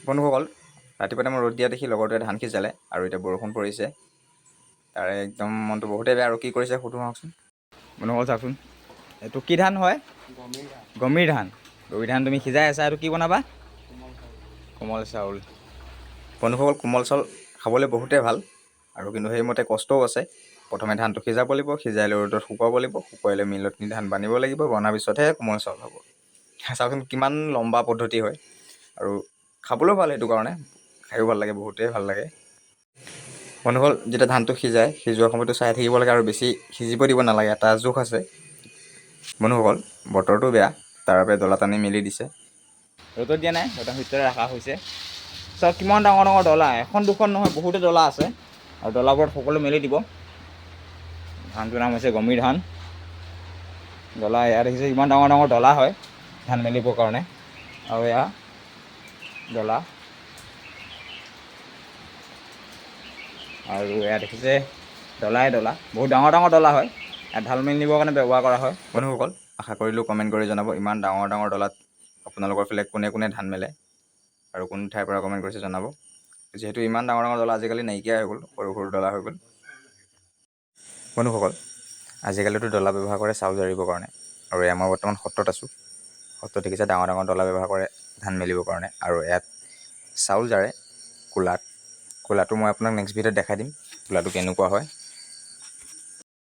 বন্ধুসকল, ৰাতিপুৱাতে মই ৰ'দ দিয়া দেখি লগৰটোৱে ধান সিজালে আৰু এতিয়া বৰষুণ পৰিছে। তাৰে একদম মনটো বহুতেই বেয়া। আৰু কি কৰিছে সুধো আহকচোন। বন্ধুসকল চাওকচোন, এইটো কি ধান হয়? গমীৰ ধান। গমীৰ ধান তুমি সিজাই আছা, এইটো কি বনাবা? কোমল চাউল। বন্ধুসকল, কোমল চাউল খাবলৈ বহুতেই ভাল আৰু কিন্তু সেইমতে কষ্টও আছে। প্ৰথমে ধানটো সিজাব লাগিব, সিজাই লৈ ৰ'দত শুকুৱাব লাগিব, শুকুৱাই লৈ মিলত নি ধান বানিব লাগিব, বনাৰ পিছতহে কোমল চাউল হ'ব। চাওকচোন কিমান লম্বা পদ্ধতি হয় আৰু খাবলৈও ভাল, সেইটো কাৰণে খায়ো ভাল লাগে, বহুতেই ভাল লাগে। বন্ধুসকল, যেতিয়া ধানটো সিজোৱা সময়টো চাই থাকিব লাগে আৰু বেছি সিজিব দিব নালাগে, এটা জোখ আছে। বন্ধুসকল, বতৰটো বেয়া, তাৰ বাবে ডলা টানি মেলি দিছে। ৰ'দত দিয়া নাই, ৰ'দৰ ভিতৰতে ৰখা হৈছে। চাওক কিমান ডাঙৰ ডাঙৰ ডলা, এখন দুখন নহয়, বহুতো ডলা আছে আৰু ডলাবোৰত সকলো মেলি দিব। ধানটোৰ নাম হৈছে গমীৰ ধান। ডলা এয়া দেখিছে, ইমান ডাঙৰ ডাঙৰ ডলা হয় ধান মেলিবৰ কাৰণে। আৰু এয়া ডলা, আৰু এয়া দেখিছে ডলাই ডলা, বহুত ডাঙৰ ডাঙৰ ডলা হয়। ইয়াত ধান মেলিবৰ কাৰণে ব্যৱহাৰ কৰা হয়। বন্ধুসকল, আশা কৰিলোঁ কমেণ্ট কৰি জনাব, ইমান ডাঙৰ ডাঙৰ ডলাত আপোনালোকৰ ফালে কোনে কোনে ধান মেলে আৰু কোন ঠাইৰ পৰা কমেণ্ট কৰিছে জনাব। যিহেতু ইমান ডাঙৰ ডাঙৰ ডলা আজিকালি নাইকিয়া হৈ গ'ল, সৰু সৰু ডলা হৈ গ'ল। বন্ধুসকল, আজিকালিতো ডলা ব্যৱহাৰ কৰে চাউল জাৰিবৰ কাৰণে, আৰু মই বৰ্তমান সত্ৰত আছোঁ। সত্ৰত দেখিছে ডাঙৰ ডাঙৰ ডলা ব্যৱহাৰ কৰে ধান মেলিবৰ কাৰণে, আৰু ইয়াত চাউল জাৰে কোলাত। কোলাটো মই আপোনাক নেক্সট ভিডিঅ'ত দেখাই দিম কোলাটো কেনেকুৱা হয়।